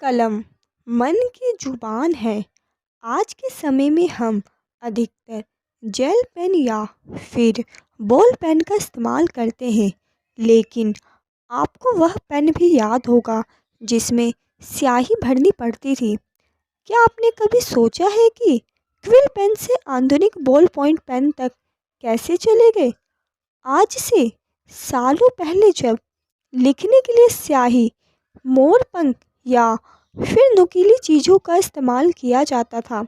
कलम मन की जुबान है। आज के समय में हम अधिकतर जेल पेन या फिर बॉल पेन का इस्तेमाल करते हैं, लेकिन आपको वह पेन भी याद होगा जिसमें स्याही भरनी पड़ती थी। क्या आपने कभी सोचा है कि क्विल पेन से आधुनिक बॉल पॉइंट पेन तक कैसे चले गए? आज से सालों पहले जब लिखने के लिए स्याही, मोरपंख या फिर नुकीली चीज़ों का इस्तेमाल किया जाता था,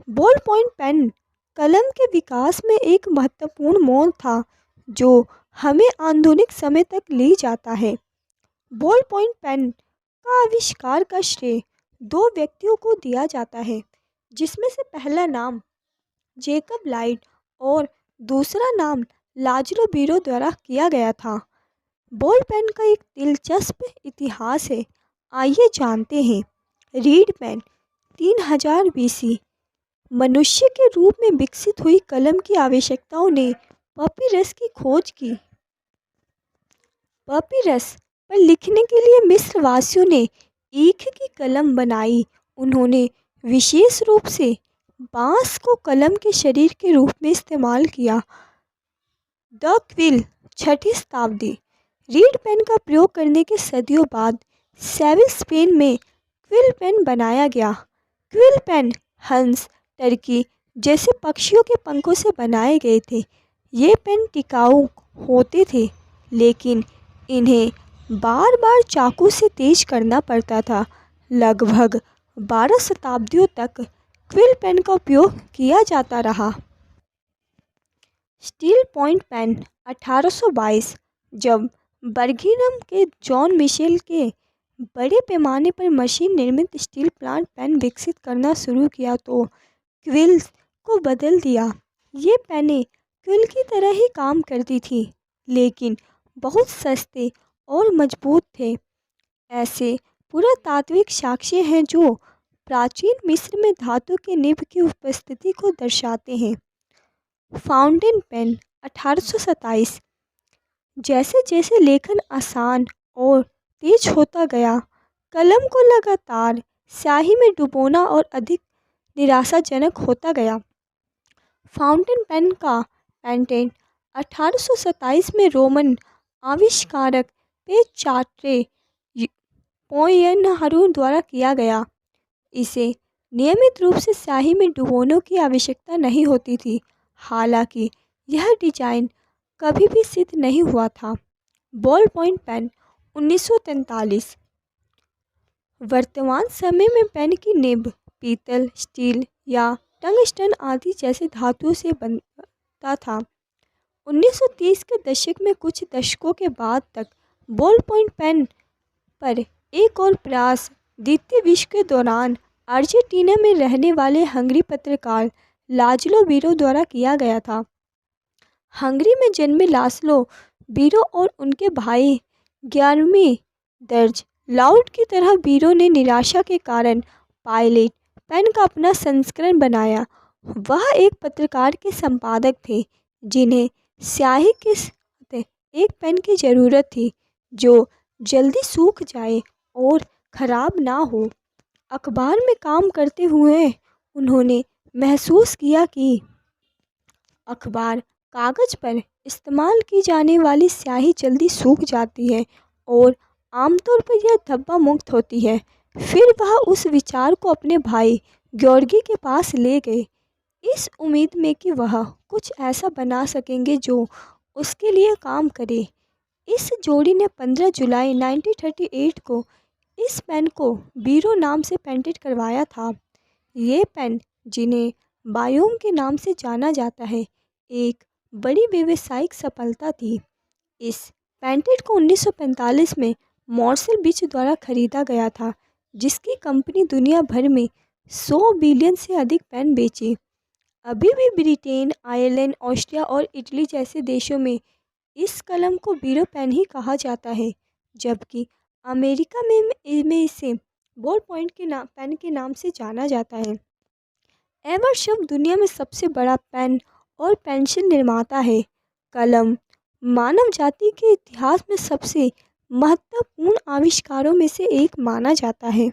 बॉल पॉइंट पेन कलम के विकास में एक महत्वपूर्ण मोड़ था जो हमें आधुनिक समय तक ले जाता है। बॉल पॉइंट पेन का आविष्कार का श्रेय दो व्यक्तियों को दिया जाता है, जिसमें से पहला नाम जेकब लाइट और दूसरा नाम लाजरो बीरो द्वारा किया गया था। बॉल पेन का एक दिलचस्प इतिहास है, आइए जानते हैं। रीड पेन 3000 बीसी मनुष्य के रूप में विकसित हुई कलम की आवश्यकताओं ने पपीरस की खोज की। पपीरस पर लिखने के लिए मिस्र वासियों ने ईख की कलम बनाई। उन्होंने विशेष रूप से बांस को कलम के शरीर के रूप में इस्तेमाल किया। द क्विल 6ठी शताब्दी। रीड पेन का प्रयोग करने के सदियों बाद सेविल स्पेन में क्विल पेन बनाया गया। क्विल पेन हंस, टर्की जैसे पक्षियों के पंखों से बनाए गए थे। ये पेन टिकाऊ होते थे, लेकिन इन्हें बार बार चाकू से तेज करना पड़ता था। लगभग 12 शताब्दियों तक क्विल पेन का उपयोग किया जाता रहा। Steel point pen 1822। जब बर्मिंघम के जॉन मिशेल के बड़े पैमाने पर मशीन निर्मित स्टील प्लांट पेन विकसित करना शुरू किया तो क्विल्स को बदल दिया। ये पेनें क्विल की तरह ही काम करती थी, लेकिन बहुत सस्ते और मजबूत थे। ऐसे पुरातात्विक साक्ष्य हैं जो प्राचीन मिस्र में धातु के निब की उपस्थिति को दर्शाते हैं। Fountain pen 1827। जैसे जैसे लेखन आसान और तेज होता गया, कलम को लगातार स्याही में डुबोना और अधिक निराशाजनक होता गया। फाउंटेन पेन का पेटेंट 1827 में रोमन आविष्कारक पेचाट्रे पोयनहरू द्वारा किया गया। इसे नियमित रूप से स्याही में डुबोने की आवश्यकता नहीं होती थी, हालांकि यह डिजाइन कभी भी सिद्ध नहीं हुआ था। Ball point pen 1943। वर्तमान समय में पेन की निब पीतल, स्टील या टंगस्टन आदि जैसे धातुओं से बनता था। 1930 के दशक में कुछ दशकों के बाद तक बॉल पॉइंट पेन पर एक और प्रयास द्वितीय विश्व के दौरान अर्जेंटीना में रहने वाले हंगरी पत्रकार लाजलो बीरो द्वारा किया गया था। हंगरी में जन्मे लाजलो बीरो और उनके भाई ग्यारहवीं दर्ज लाउड की तरह बीरो ने निराशा के कारण पायलट पेन का अपना संस्करण बनाया। वह एक पत्रकार के संपादक थे जिन्हें स्याही के साथ एक पेन की ज़रूरत थी जो जल्दी सूख जाए और ख़राब ना हो। अखबार में काम करते हुए उन्होंने महसूस किया कि अखबार कागज़ पर इस्तेमाल की जाने वाली स्याही जल्दी सूख जाती है और आमतौर पर यह धब्बा मुक्त होती है। फिर वह उस विचार को अपने भाई ग्योर्गी के पास ले गए, इस उम्मीद में कि वह कुछ ऐसा बना सकेंगे जो उसके लिए काम करे। इस जोड़ी ने 15 जुलाई 1938 को इस पेन को बीरो नाम से पेटेंट करवाया था। ये पेन, जिन्हें बायोम के नाम से जाना जाता है, एक बड़ी व्यावसायिक सफलता थी। इस पेटेंट को 1945 में मॉर्सेल बिच द्वारा खरीदा गया था, जिसकी कंपनी दुनिया भर में 100 बिलियन से अधिक पेन बेचे। अभी भी ब्रिटेन, आयरलैंड, ऑस्ट्रिया और इटली जैसे देशों में इस कलम को बीरो पेन ही कहा जाता है, जबकि अमेरिका में इसे बॉल पॉइंट के पेन के नाम से जाना जाता है। एवरशब्द दुनिया में सबसे बड़ा पेन और पेंसिल निर्माता है। कलम मानव जाति के इतिहास में सबसे महत्वपूर्ण आविष्कारों में से एक माना जाता है।